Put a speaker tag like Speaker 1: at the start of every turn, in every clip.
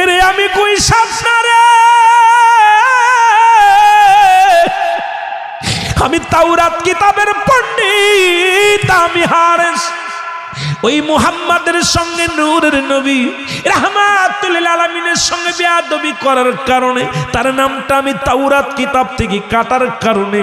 Speaker 1: এরে আমি কই সাপ না রে, আমি তাওরাত কিতাবের পণ্ডিত, আমি হারেস। ওই মুহাম্মাদের সঙ্গে নূরের নবী রাহমাতুল লিল আলামিনের সঙ্গে বেয়াদবি করার কারণে তার নামটা আমি তাওরাত কিতাব থেকে কাটার কারণে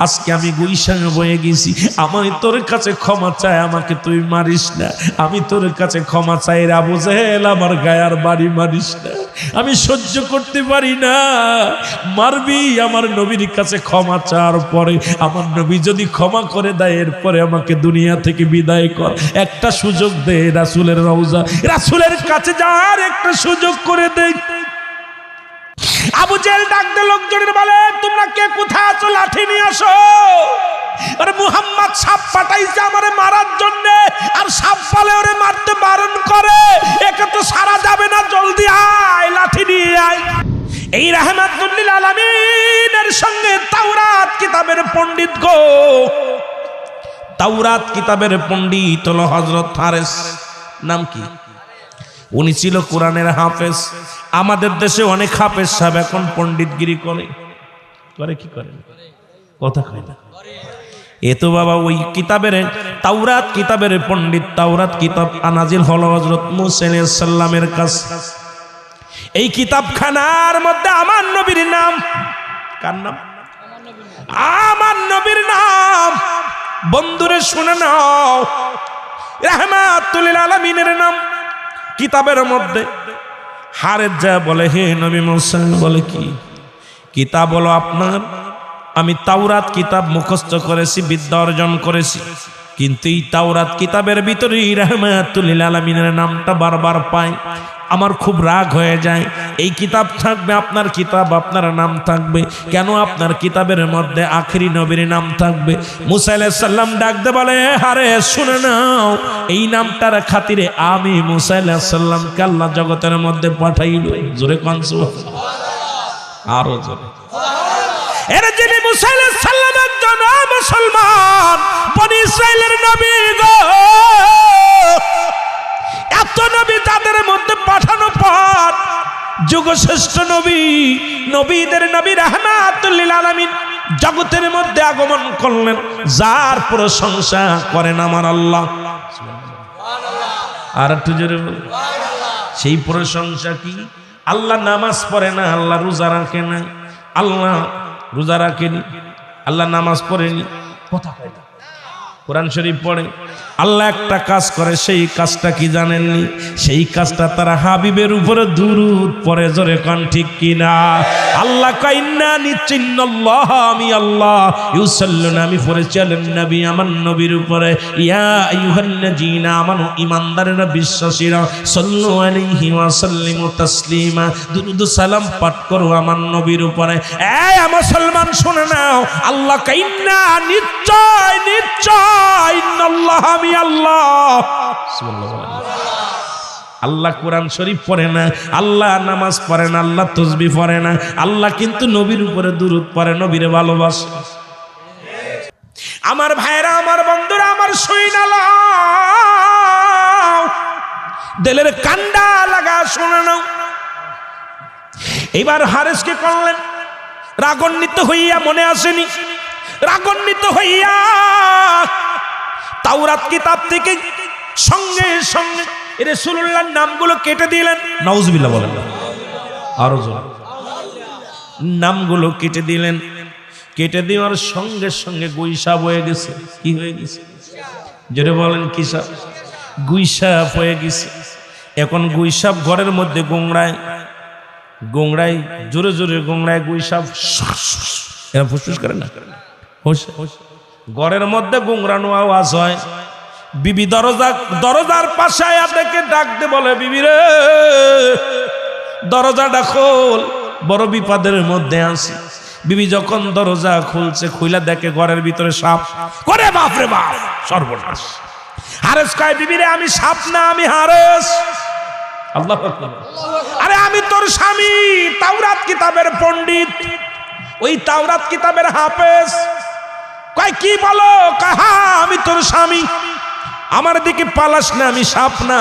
Speaker 1: আজকে আমি গুইশাং বয়ে গেছি। আমি তোর কাছে ক্ষমা চাই, আমাকে তুই মারিস না। আমি তোর কাছে ক্ষমা চাই রে আবু জেহেল, আমার গায়ার বাড়ি মারিস না, আমি সহ্য করতে পারি না। মারবি, আমার নবীর কাছে ক্ষমা চাওয়ার পরে আমার নবী যদি ক্ষমা করে দেয় এরপরে আমাকে দুনিয়া থেকে বিদায় কর। একটা সুযোগ দে, রাসূলের রওজা, রাসূলের কাছে যাওয়ার একটা সুযোগ করে দে। আবু জেহেল ডাক দে লোকজনের, বলে তোমরা কে কোথায় আছো, লাঠি নিয়ে আসো। আরে মুহাম্মদ সাপ পাঠাইছে আমারে মারার জন্য, আর সাপ বলে ওরে মারতে বারণ করে, একে তো সারা যাবে না, জলদি আয়, লাঠি নিয়ে আয়। এই রাহমাতুল লিল আলামিনের সঙ্গে তাওরাত কিতাবের পণ্ডিত গো, তাওরাত কিতাবের পণ্ডিত হলো হযরত হারেস। নাম কি? উনি ছিল কোরআনের হাফেজ। আমাদের দেশে অনেক হাফেজ সাহেব এখন পণ্ডিতগিরি করে। করে কি করে? কথা কয় না। এ তো বাবা ওই কিতাবের, তাওরাত কিতাবের পণ্ডিত। তাওরাত কিতাব নাজিল হলো হযরত মুসা আলাইহিস সালামের কাছে। এই কিতাবখানার মধ্যে আমার নবীর নাম। কার নাম? আমার নবীর নাম। বন্ধুরে শুনে নাও, রাহমাতুল লিল আলামিনের নাম কিতাবের মধ্যে। হারেস যা বলে, হে নবী মুসা, বলে কি কিতাব? বলো আপনার। আমি তাওরাত কিতাব মুখস্থ করেছি, বিদ্যা অর্জন করেছি, কিন্তু এই তাওরাত কিতাবের ভিতরে রাহমাতুল লিল আলামিনের নামটা বারবার পাই, আমার খুব রাগ হয়ে যায়। এই কিতাব থাকবে, আপনার কিতাব, আপনার নাম থাকবে, কেন আপনার কিতাবের মধ্যে আখেরি নবীর নাম থাকবে? মুসা আলাইহিস সালাম ডাক দে বলে, আরে শুনে নাও, এই নামটার খাতিরে আমি মুসা আলাইহিস সালামকে আল্লাহ জগতের মধ্যে পাঠাইল। জোরে কোন সুবহানাল্লাহ, আরো জোরে। এর যিনি মুসা আলাইহিস সালাম একজন মুসলমান, বনি ইসরাইলের নবী গো, এত নবী তাদের মধ্যে পাঠানো পর যুগশ্রেষ্ঠ নবী, নবীদের নবী রাহমাতুল লিল আলামিন জগতের মধ্যে আগমন করলেন, যার প্রশংসা করেন আমার আল্লাহ। আর একটু জোরে বল। সেই প্রশংসা কি? আল্লাহ নামাজ পড়ে না, আল্লাহ রোজা রাখে না, আল্লাহ রোজা রাখেনি, আল্লাহ নামাজ পড়েনি, কথা কয় না, কোরআন শরীফ পড়ে। আল্লাহ একটা কাজ করে, সেই কাজটা কি জানেননি? সেই কাজটা তারা হাবিবের উপরে দুরূদ পড়ে। জোরে কোন ঠিক কিনা? আল্লাহ কাইন্না নিশ্চিন্নাল্লাহ, আমি আল্লাহ ইউসাল্লুনা, আমি পড়েছি আলেন নবী, আমার নবীর উপরে, ইয়া আইয়ুহাল্লাযীনা আমানু, ঈমানদারেরা, বিশ্বাসীরা, সাল্লু আলাইহি ওয়া সাল্লিমু তাসলিমা, দুরূদ সালাম পাঠ করো আমার নবীর উপরে। এই মুসলমান শুনে নাও, আল্লাহ কাইন্না, নিশ্চয় নিশ্চয়, ইন্নাল্লাহ, আমি আল্লাহ। আল্লাহ কোরআন শরীফ পড়ে না, আল্লাহ নামাজ পড়ে না, আল্লাহ তাসবিহ পড়ে না, আল্লাহ কিন্তু নবীর উপরে দুরূদ পড়ে, নবীরে ভালোবাসে। আমার ভাইরা, আমার বন্ধুরা, আমার শুইনালাও, দিলের কান্ডা লাগা শুনে নাও। এবার হারেসকে করলেন রাগান্বিত হইয়া, মনে আসেনি, রাগান্বিত হইয়া তাওরাত কিতাব থেকে সঙ্গে সঙ্গে রাসূলুল্লাহর নামগুলো কেটে দিলেন। নাউজুবিল্লাহ বলেন, আরো জোরে। নামগুলো কেটে দিলেন। কেটে দেওয়ার সঙ্গে সঙ্গে গুইসাপ হয়ে গেছে। কি হয়ে গেছে? জোরে বলেন, কি সাপ? গুইসাপ হয়ে গেছে। এখন গুইসাপ ঘরের মধ্যে গোংড়ায়, গোংড়ায়, জোরে জোরে গোংড়ায় গুইসাপ, এরা ফুসফুস করে না, ঘরের মধ্যে গোংরানো আওয়াজ হয়। বিবি দরজার পাশে আয়া দেখে ডাক দে বলে, বিবি রে, দরজাটা খোল, বড় বিপদের মধ্যে আছি। বিবি যখন দরজা খুলছে, খুইলা দেখে ঘরের ভিতরে সাপ। করে বাপ রে বাপ, সর্বনাশ। হারেস কয়, বিবি রে, আমি সাপ না, আমি হারেস। আল্লাহু আকবার। আরে আমি তোর স্বামী, তাওরাত কিতাবের পণ্ডিত, ওই তাওরাত কিতাবের হাফেজ। কয় কি বলো? কয় হ্যাঁ, আমি তোর স্বামী, আমার দিকে পালাস না, আমি সাপ না।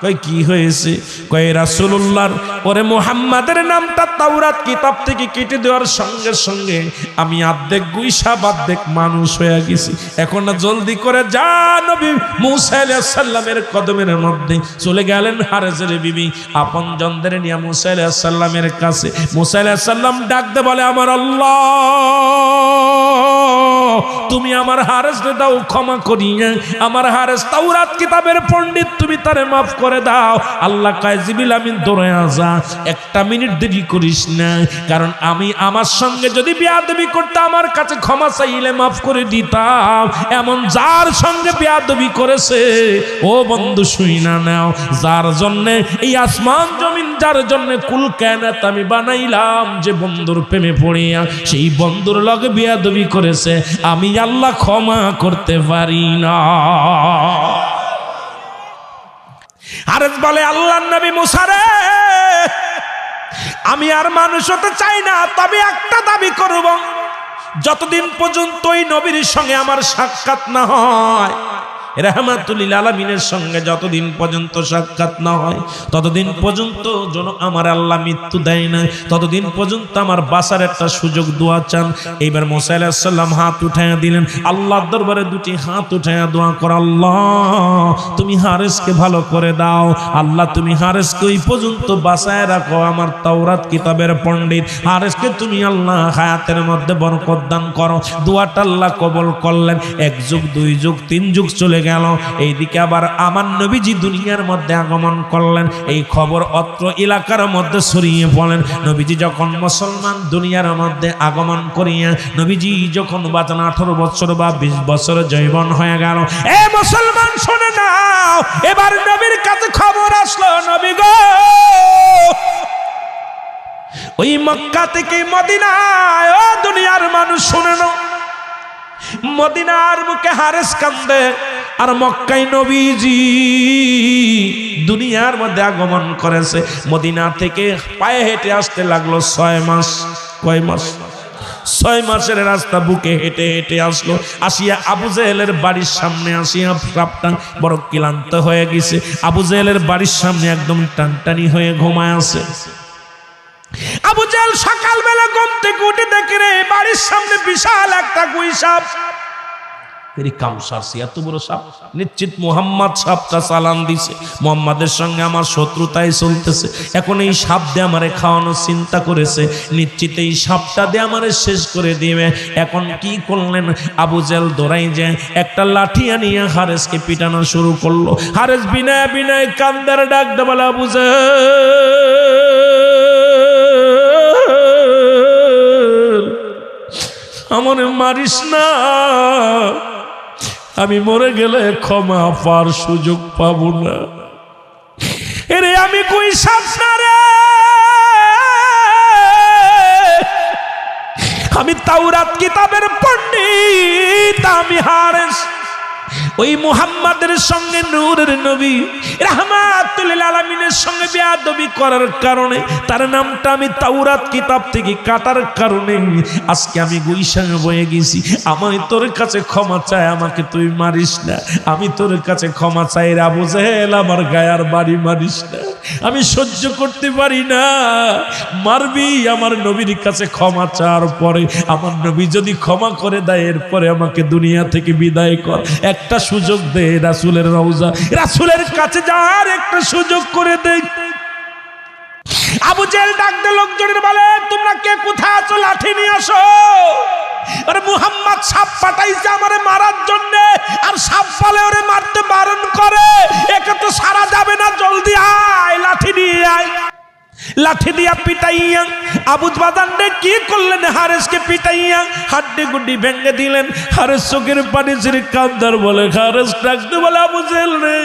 Speaker 1: কই কি হয়েছে? কই রাসূলুল্লাহর ওরে মুহাম্মাদের নামটা তাওরাত কিতাব থেকে কেটে দেওয়ার সঙ্গে সঙ্গে আমি অর্ধেক গুইসা অর্ধেক মানুষ হয়ে গেছি। এখন না জলদি করে যা নবী মুসা আলাইহিস সালামের কদমের মধ্যে চলে গেলেন হারেসের বিবি আপনজনদের নিয়ে মুসা আলাইহিস সালামের কাছে। মুসা আলাইহিস সালাম ডাক দে বলে, আমার আল্লাহ, তুমি আমার হারেসকে দাও ক্ষমা করিয়া, আমার হারেস তাওরাত কিতাবের পণ্ডিত, তুমি তারে মাফ করে দাও। আল্লাহ কয়, জিবরিল আমিন দৌড়ে আসা, একটা মিনিট দেরি করিস না, কারণ আমি আমার সঙ্গে যদি বেয়াদবি করতে আমার কাছে ক্ষমা চাইলে মাফ করে দিতাম। এমন যার সঙ্গে বেয়াদবি করেছে ও বন্ধু শুই না নাও, যার জন্য এই আসমান জমিন, যার জন্য কুল কায়নাত আমি বানাইলাম, যে বন্ধুর প্রেমে পড়িয়া সেই বন্ধুর লগে বেয়াদবি করেছে, আমি আল্লাহ ক্ষমা করতে পারি না। হারেস বলে, আল্লাহর নবী মুসা রে, আমি আর মানুষ হতে চাই না, তবে একটা দাবি করব, যতদিন পর্যন্ত ওই নবীর সঙ্গে আমার সাক্ষাৎ না হয়, রাহমাতুল আলামিনের সঙ্গে যতদিন পর্যন্ত সাক্ষাৎ না হয়, ততদিন পর্যন্ত যেন আমার আল্লাহ মৃত্যু দেয় না, ততদিন পর্যন্ত আমার বাঁচার একটা সুযোগ দোয়া চান। এইবার মুসা আলাইহিস সালাম হাত উঠাইয়া দিলেন, আল্লাহর দরবারে দুটি হাত উঠাইয়া দোয়া কর, আল্লাহ তুমি হারেসকে ভালো করে দাও, আল্লাহ তুমি হারেসকে ওই পর্যন্ত বাঁচায় রাখো, আমার তাওরাত কিতাবের পণ্ডিত হারেসকে তুমি আল্লাহ হায়াতের মধ্যে বরকত দান করো। দোয়াটা আল্লাহ কবুল করলেন। এক যুগ, দুই যুগ, তিন যুগ চলে গেল। এইদিকে আবার আমার নবীজি দুনিয়ার মধ্যে আগমন করলেন। এই খবর অত্র এলাকার মধ্যে ছড়িয়ে পড়লেন। নবীজি যখন মুসলমান দুনিয়ার মধ্যে আগমন করিয়া নবীজি যখন বাঁচান 18 বছর বা 20 বছর যৌবন হয়ে গেল। এ মুসলমান শুনে নাও, এবার নবীর কাছে খবর আসলো, নবী গো, ওই মক্কা থেকে মদিনায়, ও দুনিয়ার মানুষ শুনে নাও, মদিনার মুখে হারেস কান্দে, আর মক্কায় নবীজি দুনিয়ার মধ্যে আগমন করেছে। মদিনা থেকে পায়ে হেঁটে আসতে লাগলো 6 মাস। কয় মাস? 6 মাসের রাস্তা বুকে হেঁটে হেঁটে আসলো। আসিয়া আবু জেহেলের বাড়ির সামনে আসিয়া প্রাপ্তা বড় ক্লান্ত হয়ে গেছে। আবু জেহেলের বাড়ির সামনে একদম টানটানি হয়ে ঘুমায় আছে। আবু জেহেল সকালবেলা ঘুম থেকে উঠে দেখে রে বাড়ির সামনে বিশাল একটা গুই সাপ। এত বড় সাপ, নিশ্চিত মুহাম্মদ সাপটা চালান দিছে, মুহাম্মাদের সঙ্গে আমার শত্রুতাই চলতেছে। এখন এই সাপ দিয়ে আমারে খাওয়ানোর চিন্তা করেছে, নিশ্চিত এই সাপটা দিয়ে আমারে শেষ করে দিবে। এখন কি করলেন? আবু জেহেল দৌড়াই যায়, একটা লাঠি আনিয়া হারেসকে পিটানো শুরু করলো। হারেস বিনয় বিনয় কান্দার ডাক দে বলে, আবু জেহেল আমারে মারিস না, আমি মরে গেলে ক্ষমা পাওয়ার সুযোগ পাবো না। এরে আমি কই সাপ না রে, আমি তাওরাত কিতাবের পণ্ডিত, আমি হারেস। ওই মুহাম্মাদের সঙ্গে নূরের নবী রাহমাতুল আলামিনের সঙ্গে বেয়াদবি করার কারণে, তার নামটা আমি তাওরাত কিতাব থেকে কাটার কারণে আজকে আমি গুইশা বয়ে গেছি। আমি তোর কাছে ক্ষমা চাই, আমাকে তুই মারিস না। আমি তোর কাছে ক্ষমা চাই রে আবু জেহেল, আমার গায়ার বাড়ি মারিস না, আমি সহ্য করতে পারি না। মারবি, আমার নবীর কাছে ক্ষমা চাওয়ার পরে আমার নবী যদি ক্ষমা করে দেয়, এরপরে আমাকে দুনিয়া থেকে বিদায় কর, একটা সুযোগ দে, রাসূলের রওজা, রাসূলের কাছে যাওয়ার একটা সুযোগ করে দে। আবু জেহেল ডাক দে লোকজনের বলে, তোমরা কে কোথায় আছো, লাঠি নিয়ে আসো। আরে মুহাম্মদ সাপ পাঠাইছে আমারে মারার জন্য, আর সাপ পালে ওরে মারতে বারণ করে, একে তো সারা যাবে না, জলদি আয়, লাঠি নিয়ে আয়। লাঠি দিয়া পিটাইয়া আবু বাদানরে কি করলেন? হারেসকে পিটাইয়া হাড্ডি গুড্ডি ভেঙে দিলেন। হারেস চোখের পানি ছেড়ে কান্দার বলে, হারেস ডাকতে বলে, আবু জেহেল রে,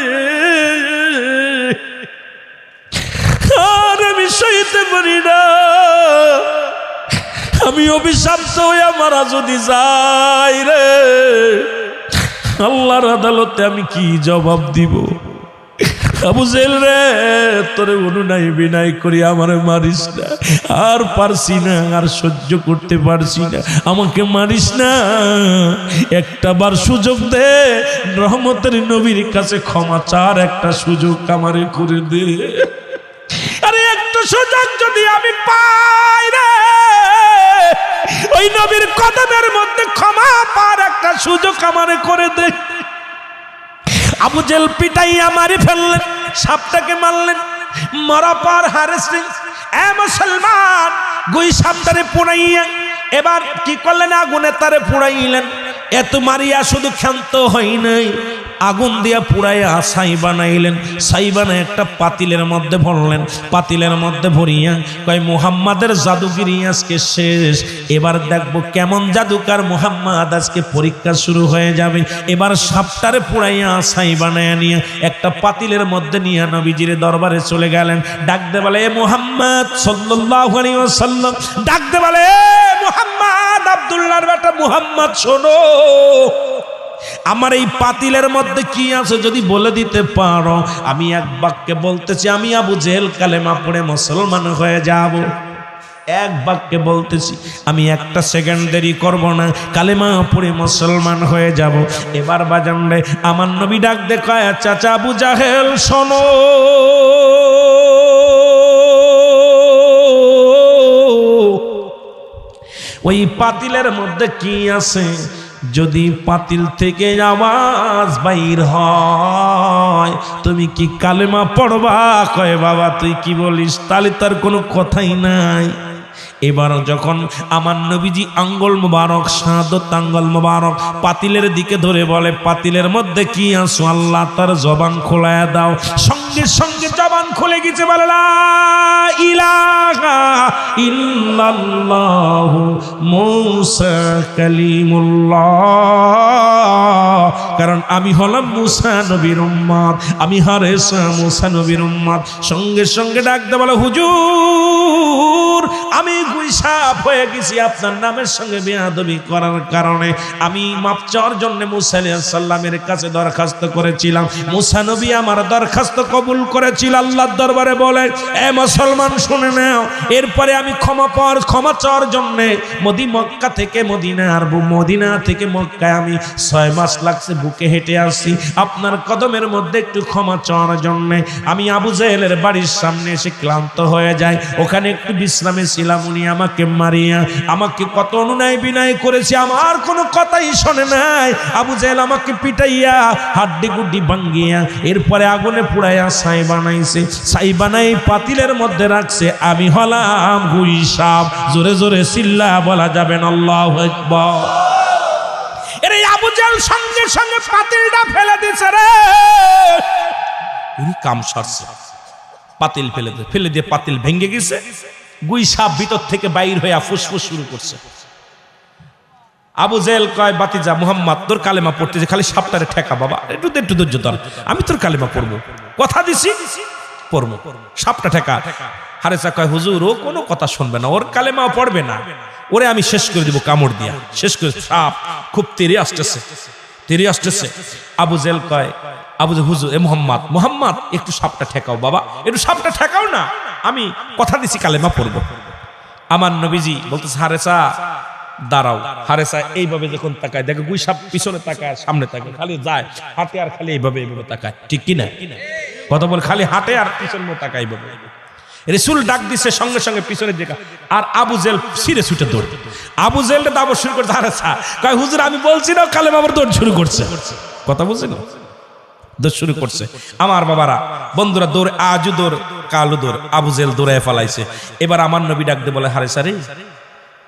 Speaker 1: আর আমি সইতে পারি না, আমি অভিশপ্ত হয়ে মারা যদি যাই রে, আল্লাহর আদালতে আমি কি জবাব দিব? আবু জেহেল রে, তোরে অনুনয় বিনয় করি আমারে মারিস না, আর পারছি না, আর সহ্য করতে পারছি না, আমাকে মারিস না, একটা বার সুযোগ দে, রহমতের নবীর কাছে ক্ষমা চার একটা সুযোগ আমারে করে দে। আরে একটা সুযোগ যদি আমি পাই রে, ওই নবীর কদমের মধ্যে ক্ষমা পার একটা সুযোগ আমারে করে দে। আবু জেহেল পিটাইয়া মারি ফেললেন, সাপটাকে মারলেন, মরা পর হারেস এ মুসলমান গুই সাপটারে পুড়াইয়া এবার কি করলেন, আগুনে তারে পুড়াইলেন। এত মারিয়া শুধু ক্ষান্ত হয় নাই, আগুন দিয়া পুড়াইয়া ছাই বানাইলেন। ছাই বানায় একটা পাতিলের মধ্যে ভরলেন, পাতিলের মধ্যে ভরিয়া কয় মুহাম্মাদের জাদুগিরি আজকে শেষ, এবার দেখবো কেমন জাদুকার মুহাম্মদ, আজকে পরীক্ষা শুরু হয়ে যাবে। এবার সাপটারে পুড়াইয়া ছাই বানাইয়া নিয়ে একটা পাতিলের মধ্যে নিয়ে নবীজির দরবারে চলে গেলেন। ডাকতে বলে এ মুহাম্মদ সাল্লাল্লাহু আলাইহি ওয়াসাল্লাম, ডাকতে বলে এ মুহাম্মদ, আব্দুল্লাহর বেটা মুহাম্মদ, শোনো আমার এই পাতিলের মধ্যে কি আছে যদি বলে দিতে পারো, আমি এক বাক্যে বলতেছি, আমি আবু জেহেল কালেমা পড়ে মুসলমান হয়ে যাব। এক বাক্যে বলতেছি, আমি একটা সেকেন্ড দেরি করব না, কালেমা পড়ে মুসলমান হয়ে যাব। এবার বাজান রে, আমার নবী ডাক দেখায়, চাচা আবু জাহেল শোনো, ওই পাতিলের মধ্যে কি আছে যদি পাতিল থেকে আওয়াজ বাইর হয়, তুমি কি কালেমা পড়বা? কয় বাবা তুই কি বলিস, তাহলে তার কোনো কথাই নাই। এবার যখন আমার নবীজি আঙ্গুল মুবারক, শাহাদত আঙ্গুল মুবারক পাতিলের দিকে ধরে বলে, পাতিলের মধ্যে কি আছে? আল্লাহ তার জবান খোলায়া দাও। সঙ্গে সঙ্গে জবান খুলে গেছে, বলে লা ইলাহা ইল্লাল্লাহু মুসা কালিমুল্লাহ। কারণ আমি হলাম মুসা নবীর উম্মত, আমি হারেসা মুসা নবীর উম্মত। সঙ্গে সঙ্গে ডাকতে বলে, হুজুর আমি গুইসাপ হয়ে গেছি, আপনার নামের সঙ্গে বেয়াদবি করার কারণে আমি মাফ চাওয়ার জন্য মুসা আলাইহিস সালামের কাছে দরখাস্ত করেছিলাম। মুসা নবী আমার দরখাস্ত কবুল করেছিল। আল্লাহর দরবারে বলে, এ মুসলমান শুনে নাও, এরপরে আমি ক্ষমা চাওয়ার জন্য মক্কা থেকে মদিনা থেকে মক্কায় আমি 6 মাস লাগছে বুকে হেঁটে আসছি আপনার কদমের মধ্যে একটু ক্ষমা চাওয়ার জন্য। আমি আবু জেহেলের বাড়ির সামনে এসে ক্লান্ত হয়ে যাই, ওখানে একটু বিশ্রামে ছিলাম। উনি আমাকে মারিয়া আমাকে কত অনুনয় বিনয় করেছে, আমার কোনো কথাই শোনে নাই। আবু জেহেল আমাকে পিটাইয়া হাড্ডি গুড্ডি ভাঙ্গিয়া এরপরে আগুনে পুড়াইয়া ছাই বানাইছে, ছাই বানাই পাতিলের মধ্যে রাখছে। আমি হলাম গুইসাপ। জোরে জোরে চিল্লা বলা যাবেন আল্লাহু আকবার। এরে আবু জেহেল সঙ্গে সঙ্গে পাতিলটা ফেলে দিছে রে, উনি কাম সারছে, পাতিল ফেলে দিয়ে পাতিল ভেঙে গেছে। গুইসাপ ভিতর থেকে বাইর হয়ে ফুসফুস শুরু করছে। আবু জেহেল কয়, বাতিজা মুহাম্মদ তোর কালেমা পড়তেছে, খালি সাপটারে ঠেকা বাবা, একটু ধৈর্য ধর, আমি তোর কালেমা পড়বো, কথা দিছি পড়বো, সাপটা ঠেকা। হারেসা কয়, হুজুর ও কোনো কথা শুনবে না, ওর কালেমাও পড়বে না, ওরে আমি শেষ করে দিব কামড় দিয়া, শেষ করে। সাপ খুব তেরে আসতেছে। আবু জেহেল কয়, হুজুর এ মুহাম্মদ একটু সাপটা ঠেকাও বাবা, একটু সাপটা ঠেকাও না, আমি কথা দিছি কালেমা পড়বো। আমার নবীজি বলতেছে, হারেসা দাঁড়াও। হারেসা এইভাবে যখন তাকায়, দেখে গুইসাপ পিছনে তাকায়, সামনে তাকায়, খালি যায় হাঁটে আর খালি এইভাবে তাকায়, ঠিক কিনা কথা বল, খালি হাঁটে আর পিছনে তাকায় এইভাবে। রাসূল ডাক দিছে, সঙ্গে সঙ্গে পিছনে দেখা, আর আবু জেহেল ছিঁড়ে ছুটে দৌড়। আবু জেহেলটা দাবর শুরু করছে। হারেসা কয়, হুজুর আমি বলছি না, কালেমা আবার দৌড় শুরু করছে, কথা বলছি না, দৌড় শুরু করছে। আমার বাবারা বন্ধুরা, দৌড় আজও দৌড় কালো দৌড়, আবু জেহেল দৌড়ায় ফেলাইছে। এবার আমার নবী ডাক দিয়ে বলে, হারেসা রে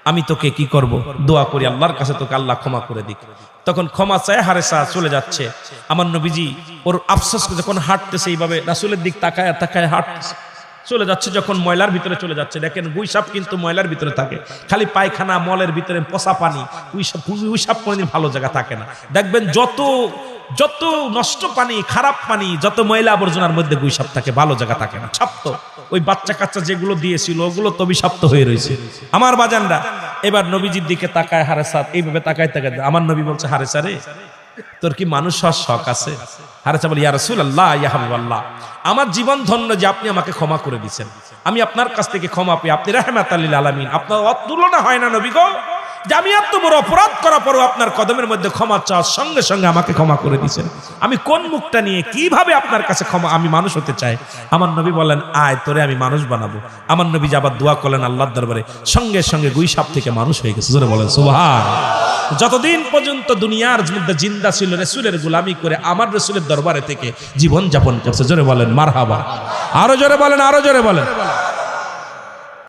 Speaker 1: আমি তোকে কি করব, দোয়া করি আল্লাহর কাছে তোকে আল্লাহ ক্ষমা করে দিক। তখন ক্ষমা চায়, হারেসা চলে যাচ্ছে। আমার নবীজি ওর আফসোস যখন হাঁটতেছে, এইভাবে রাসূলের দিক তাকায় হাঁটতেছে, চলে যাচ্ছে। যখন ময়লার ভিতরে চলে যাচ্ছে, দেখেন গুইসাপ কিন্তু ময়লার ভিতরে থাকে, খালি পায়খানা মলের ভিতরে পচা পানি। গুইসাপ কোনদিন ভালো জায়গা থাকে না, দেখবেন যত নষ্ট পানি, খারাপ পানি, যত ময়লা আবর্জনার মধ্যে গুইসাপ থাকে, ভালো জায়গা থাকে না। ছাপ্ত ওই বাচ্চা কাচ্চা যেগুলো দিয়েছিল ওগুলো তো বিষাক্ত হয়ে রয়েছে। আমার বাজানরা এবার নবীজির দিকে তাকায়, হারেসা এইভাবে তাকায়। আমার নবী বলছে, হারেসা রে তোর কি মানুষ হওয়ার শখ আছে? হারেসা বলে ইয়া রাসূলুল্লাহ ইয়া হাবিবাল্লাহ, আমার জীবন ধন্য যে আপনি আমাকে ক্ষমা করে দিয়েছেন। আমি আপনার কাছ থেকে ক্ষমা পেয়ে, আপনি রাহমাতাল লিল আলামিন, আপনার তুলনা হয় না নবী গো, যে আমি এত বড় অপরাধ করার পরও আপনার কদমের মধ্যে ক্ষমা চাওয়ার সঙ্গে সঙ্গে আমাকে ক্ষমা করে দিয়েছেন। আমি কোন মুখটা নিয়ে কিভাবে আপনার কাছে ক্ষমা, আমি মানুষ হতে চাই। আমার নবী বলেন আয় তোরে আমি মানুষ বানাবো। আমার নবী আবার দোয়া করলেন আল্লাহর দরবারে, সঙ্গে সঙ্গে গুই সাপ থেকে মানুষ হয়ে গেছে। জোরে বলেন সুবহান। যতদিন পর্যন্ত দুনিয়ার মধ্যে জিন্দা ছিল রাসূলের গোলামি করে আমার রাসূলের দরবারে থেকে জীবন যাপন করছে। জোরে বলেন মারহাবা। আরো জোরে বলেন, আরো জোরে বলেন।